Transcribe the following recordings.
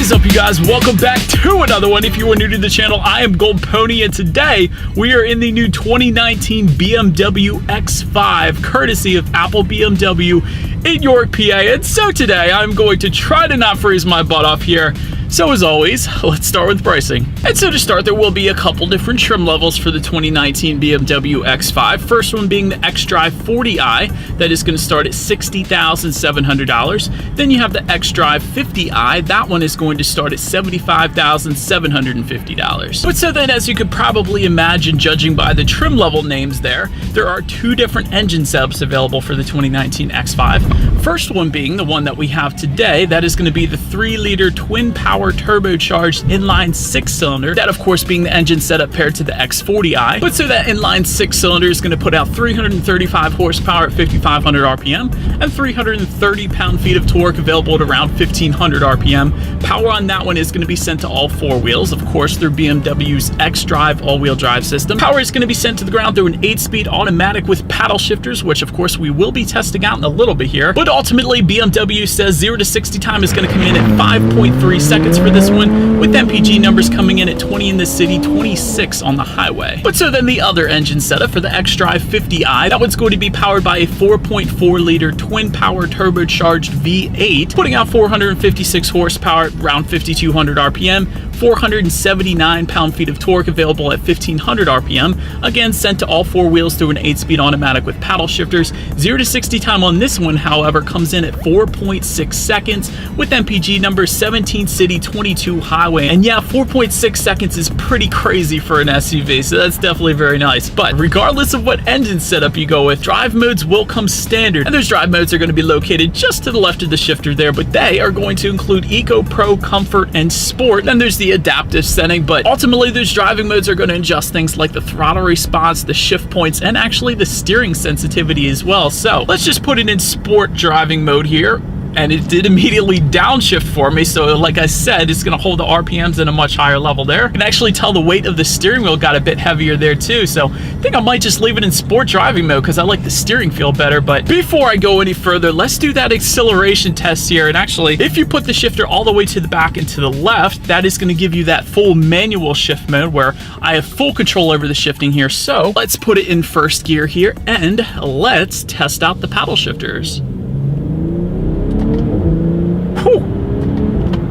is up, you guys? Welcome back to another one. If you are new to the channel, I am Gold Pony, and today we are in the new 2019 BMW X5, courtesy of Apple BMW in York, PA. And so today I'm going to try to not freeze my butt off here. So as always, let's start with pricing. And so to start, there will be a couple different trim levels for the 2019 BMW X5. First one being the xDrive 40i, that is going to start at $60,700. Then you have the xDrive 50i, that one is going to start at $75,750. But so then, as you could probably imagine, judging by the trim level names there are two different engine setups available for the 2019 X5. First one being the one that we have today, that is going to be the 3-liter twin-power turbocharged inline 6-cylinder, that of course being the engine setup paired to the X40i. But so that inline 6-cylinder is going to put out 335 horsepower at 5,500 RPM and 330 pound-feet of torque available at around 1,500 RPM. Power on that one is going to be sent to all four wheels, of course through BMW's xDrive all-wheel drive system. Power is going to be sent to the ground through an 8-speed automatic with paddle shifters, which of course we will be testing out in a little bit here. But ultimately, BMW says 0 to 60 time is going to come in at 5.3 seconds for this one, with MPG numbers coming in at 20 in the city, 26 on the highway. But so then the other engine setup for the xDrive 50i, that one's going to be powered by a 4.4-liter twin-power turbocharged V8, putting out 456 horsepower at around 5,200 RPM, 479 pound-feet of torque available at 1,500 RPM, again sent to all four wheels through an 8-speed automatic with paddle shifters. 0 to 60 time on this one, however, comes in at 4.6 seconds, with MPG numbers 17 city, 22 highway. And yeah, 4.6 seconds is pretty crazy for an SUV, so that's definitely very nice. But regardless of what engine setup you go with, drive modes will come standard, and those drive modes are going to be located just to the left of the shifter there, but they are going to include Eco, Pro, Comfort, and Sport. Then there's the adaptive setting, but ultimately those driving modes are going to adjust things like the throttle response, the shift points, and actually the steering sensitivity as well. So let's just put it in Sport driving mode here, and it did immediately downshift for me. So like I said, it's going to hold the RPMs at a much higher level there. You can actually tell the weight of the steering wheel got a bit heavier there too. So I think I might just leave it in sport driving mode because I like the steering feel better. But before I go any further, let's do that acceleration test here. And actually, if you put the shifter all the way to the back and to the left, that is going to give you that full manual shift mode where I have full control over the shifting here. So let's put it in first gear here and let's test out the paddle shifters.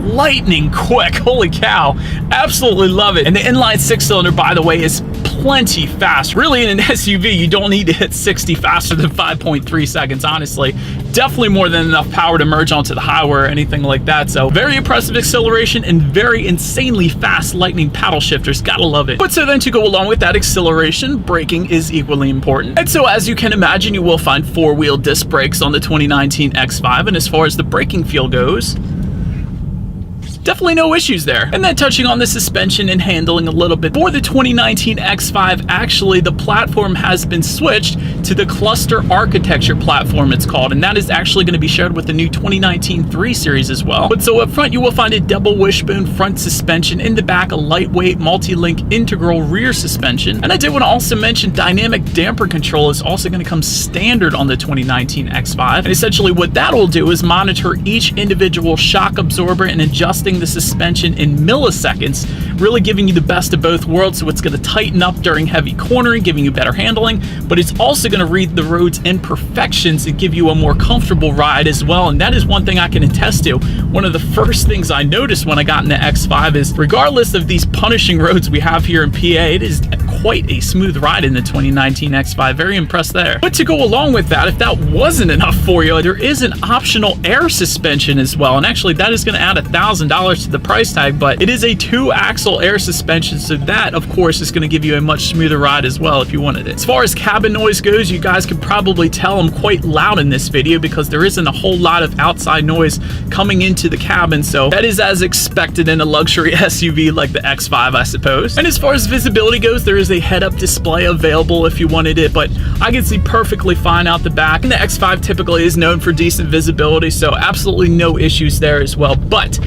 Lightning quick, holy cow, absolutely love it. And the inline 6-cylinder, by the way, is plenty fast. Really, in an SUV, you don't need to hit 60 faster than 5.3 seconds, honestly. Definitely more than enough power to merge onto the highway or anything like that. So very impressive acceleration and very insanely fast lightning paddle shifters, gotta love it. But so then to go along with that acceleration, braking is equally important. And so as you can imagine, you will find 4-wheel disc brakes on the 2019 X5, and as far as the braking feel goes, definitely no issues there. And then touching on the suspension and handling a little bit, for the 2019 X5, actually the platform has been switched to the cluster architecture platform, it's called, and that is actually going to be shared with the new 2019 3 Series as well. But so up front, you will find a double wishbone front suspension, in the back a lightweight multi-link integral rear suspension. And I did want to also mention dynamic damper control is also going to come standard on the 2019 X5. And essentially what that will do is monitor each individual shock absorber and adjusting the suspension in milliseconds, really giving you the best of both worlds. So it's going to tighten up during heavy cornering, giving you better handling, but it's also going to read the road's imperfections and give you a more comfortable ride as well. And that is one thing I can attest to. One of the first things I noticed when I got in the X5 is, regardless of these punishing roads we have here in PA, it is quite a smooth ride in the 2019 X5. Very impressed there. But to go along with that, if that wasn't enough for you, there is an optional air suspension as well. And actually that is going to add $1,000 to the price tag, but it is a 2-axle air suspension, so that of course is going to give you a much smoother ride as well if you wanted it. As far as cabin noise goes, you guys can probably tell I'm quite loud in this video because there isn't a whole lot of outside noise coming into the cabin, so that is as expected in a luxury SUV like the X5, I suppose. And as far as visibility goes, there is a head-up display available if you wanted it, but I can see perfectly fine out the back, and the X5 typically is known for decent visibility, so absolutely no issues there as well. But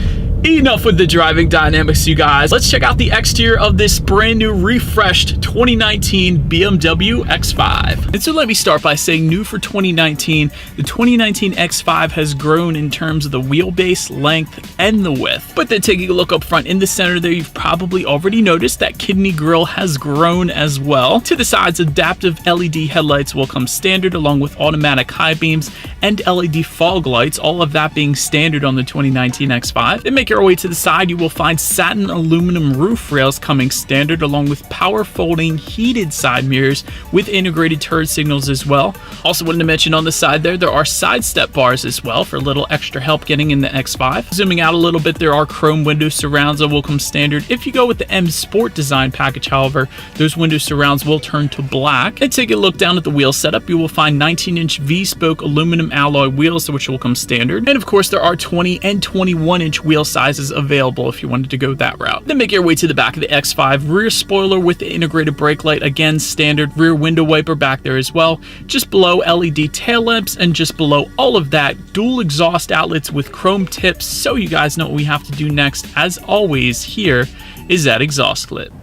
Enough with the driving dynamics, you guys. Let's check out the exterior of this brand new refreshed 2019 BMW X5. And so let me start by saying new for 2019, the 2019 X5 has grown in terms of the wheelbase, length, and the width. But then taking a look up front in the center there, you've probably already noticed that kidney grille has grown as well. To the sides, adaptive LED headlights will come standard along with automatic high beams and LED fog lights, all of that being standard on the 2019 X5. Then make your way to the side, you will find satin aluminum roof rails coming standard along with power folding heated side mirrors with integrated turn signals as well. Also wanted to mention on the side there are side step bars as well for a little extra help getting in the X5. Zooming out a little bit, there are chrome window surrounds that will come standard. If you go with the M Sport design package, however, those window surrounds will turn to black. And take a look down at the wheel setup, you will find 19-inch V-spoke aluminum alloy wheels, which will come standard. And of course, there are 20 and 21-inch wheel sizes available if you wanted to go that route. Then make your way to the back of the X5. Rear spoiler with the integrated brake light, again standard. Rear window wiper back there as well. Just below, LED tail lamps, and just below all of that, dual exhaust outlets with chrome tips. So you guys know what we have to do next. As always, here is that exhaust clip.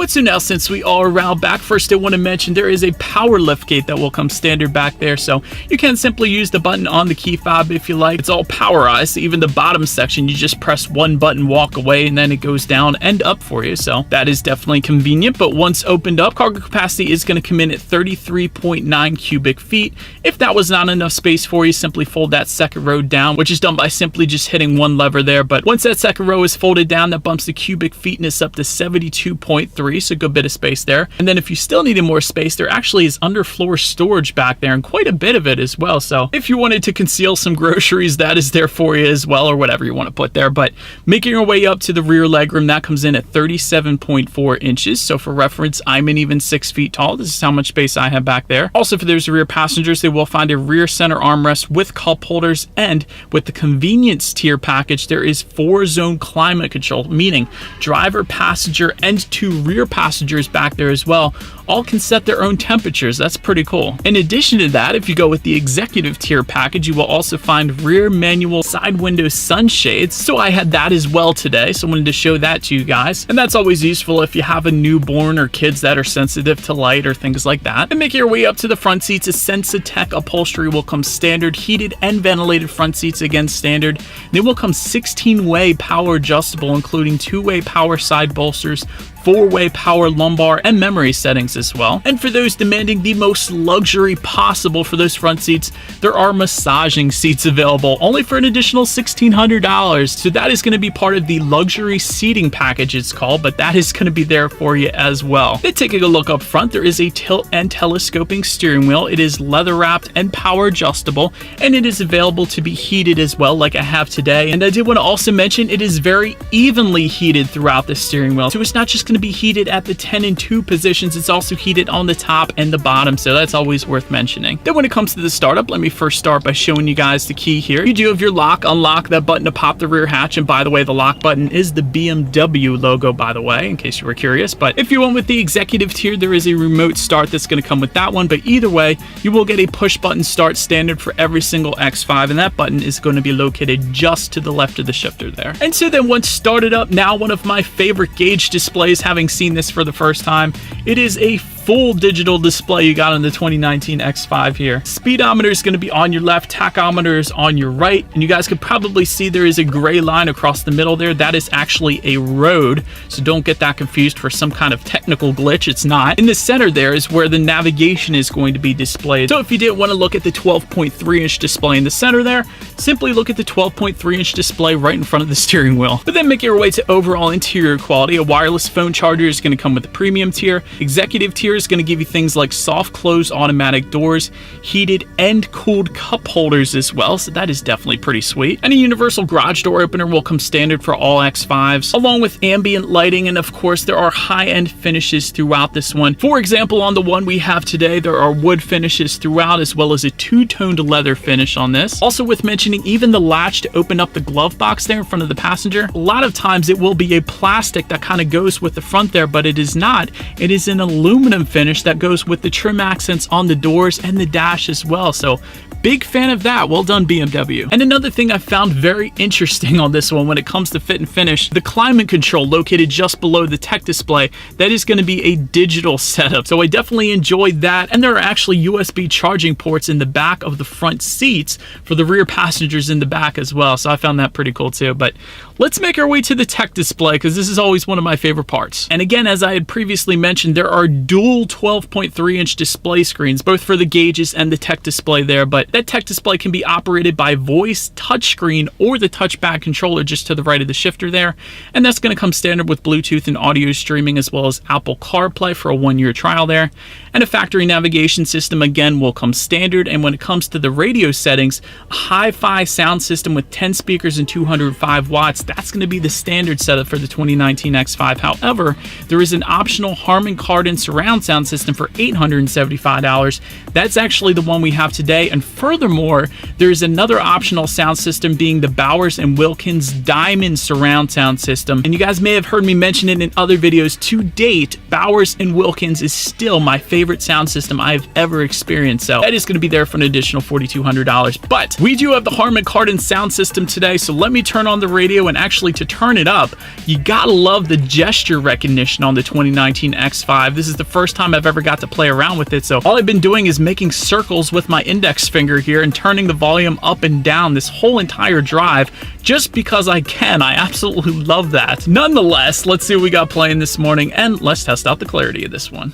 So now, since we are around back, first I want to mention there is a power liftgate that will come standard back there, so you can simply use the button on the key fob if you like. It's all powerized, so even the bottom section, you just press one button, walk away, and then it goes down and up for you, so that is definitely convenient. But once opened up, cargo capacity is going to come in at 33.9 cubic feet. If that was not enough space for you, simply fold that second row down, which is done by simply just hitting one lever there. But once that second row is folded down, that bumps the cubic feetness up to 72.3. A good bit of space there. And then if you still needed more space, there actually is underfloor storage back there, and quite a bit of it as well. So if you wanted to conceal some groceries, that is there for you as well, or whatever you want to put there. But making your way up to the rear legroom, that comes in at 37.4 inches. So for reference, I'm an even 6 feet tall. This is how much space I have back there. Also, for those rear passengers, they will find a rear center armrest with cup holders, and with the convenience tier package, there is 4-zone climate control, meaning driver, passenger, and 2 rear passengers back there as well all can set their own temperatures. That's pretty cool. In addition to that, if you go with the executive tier package, you will also find rear manual side window sunshades. So I had that as well today, so I wanted to show that to you guys. And that's always useful if you have a newborn or kids that are sensitive to light or things like that. And make your way up to the front seats, a Sensatech upholstery will come standard. Heated and ventilated front seats, again standard. They will come 16-way power adjustable, including 2-way power side bolsters, 4-way power lumbar, and memory settings as well. And for those demanding the most luxury possible for those front seats, there are massaging seats available, only for an additional $1,600. So that is going to be part of the luxury seating package, it's called, but that is going to be there for you as well. Then taking a look up front, there is a tilt and telescoping steering wheel. It is leather wrapped and power adjustable, and it is available to be heated as well, like I have today. And I did want to also mention it is very evenly heated throughout the steering wheel. So it's not just going to be heated at the 10 and 2 positions, it's also heated on the top and the bottom, so that's always worth mentioning. Then when it comes to the startup, let me first start by showing you guys the key here. You do have your lock, unlock that button to pop the rear hatch, and by the way, the lock button is the BMW logo, by the way, in case you were curious. But if you went with the executive tier, there is a remote start that's going to come with that one, but either way, you will get a push button start standard for every single X5, and that button is going to be located just to the left of the shifter there. And so then once started up, now one of my favorite gauge displays, having seen this for the first time, it is a full digital display you got on the 2019 X5 here. Speedometer is going to be on your left, tachometer is on your right, and you guys could probably see there is a gray line across the middle there. That is actually a road, so don't get that confused for some kind of technical glitch. It's not. In the center there is where the navigation is going to be displayed. So if you didn't want to look at the 12.3-inch display in the center there, simply look at the 12.3-inch display right in front of the steering wheel. But then make your way to overall interior quality. A wireless phone charger is going to come with the premium tier. Executive tier is going to give you things like soft close automatic doors, heated and cooled cup holders as well, so that is definitely pretty sweet. And a universal garage door opener will come standard for all X5s, along with ambient lighting, and of course there are high-end finishes throughout this one. For example, on the one we have today, there are wood finishes throughout, as well as a two-toned leather finish on this. Also worth mentioning, even the latch to open up the glove box there in front of the passenger, a lot of times it will be a plastic that kind of goes with the front there, but it is not. It is an aluminum finish that goes with the trim accents on the doors and the dash as well. So big fan of that. Well done, BMW. And another thing I found very interesting on this one when it comes to fit and finish, the climate control located just below the tech display, that is going to be a digital setup. So I definitely enjoyed that. And there are actually USB charging ports in the back of the front seats for the rear passengers in the back as well. So I found that pretty cool too. But let's make our way to the tech display, because this is always one of my favorite parts. And again, as I had previously mentioned, there are dual 12.3-inch display screens, both for the gauges and the tech display there. But that tech display can be operated by voice, touchscreen, or the touchpad controller just to the right of the shifter there. And that's going to come standard with Bluetooth and audio streaming, as well as Apple CarPlay for a 1-year trial there. And a factory navigation system, again, will come standard. And when it comes to the radio settings, a hi-fi sound system with 10 speakers and 205 watts, that's going to be the standard setup for the 2019 X5. However, there is an optional Harman Kardon surround sound system for $875. That's actually the one we have today. And furthermore, there's another optional sound system being the Bowers & Wilkins Diamond surround sound system. And you guys may have heard me mention it in other videos. To date, Bowers & Wilkins is still my favorite sound system I've ever experienced. So that is going to be there for an additional $4,200. But we do have the Harman Kardon sound system today. So let me turn on the radio, and actually to turn it up, you gotta love the gesture recognition on the 2019 X5. This is the first time I've ever got to play around with it. So all I've been doing is making circles with my index finger here and turning the volume up and down this whole entire drive just because I can. I absolutely love that. Nonetheless, let's see what we got playing this morning, and let's test out the clarity of this one.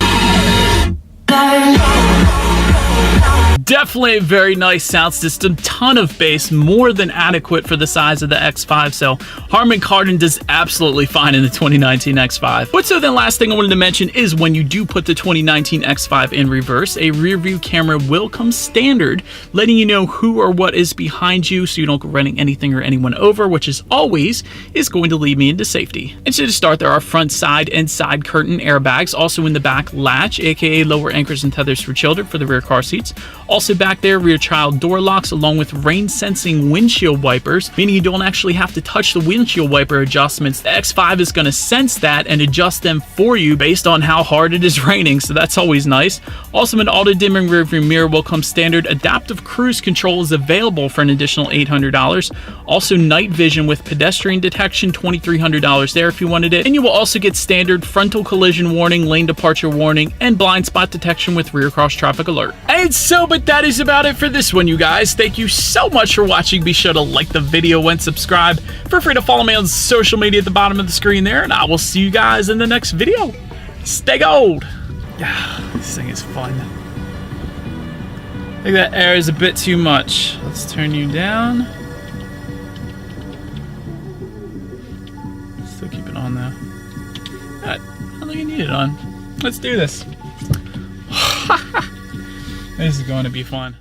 Definitely a very nice sound system, ton of bass, more than adequate for the size of the X5, so Harman Kardon does absolutely fine in the 2019 X5. But so then last thing I wanted to mention is when you do put the 2019 X5 in reverse, a rear view camera will come standard, letting you know who or what is behind you so you don't go running anything or anyone over, which is always going to lead me into safety. And so to start, there are front, side, and side curtain airbags, also in the back latch, aka lower anchors and tethers for children for the rear car seats. Also back there, rear child door locks, along with rain sensing windshield wipers, meaning you don't actually have to touch the windshield wiper adjustments. The X5 is going to sense that and adjust them for you based on how hard it is raining, so that's always nice. Also, an auto dimming rear view mirror will come standard. Adaptive cruise control is available for an additional $800. Also night vision with pedestrian detection, $2,300 there if you wanted it. And you will also get standard frontal collision warning, lane departure warning, and blind spot detection with rear cross traffic alert. And so, but that is about it for this one, you guys. Thank you so much for watching. Be sure to like the video and subscribe. Feel free to follow me on social media at the bottom of the screen there, and I will see you guys in the next video. Stay gold. Yeah, this thing is fun. I think that air is a bit too much. Let's turn you down. Still keep it on though. I don't think I need it on. Let's do this. This is going to be fun.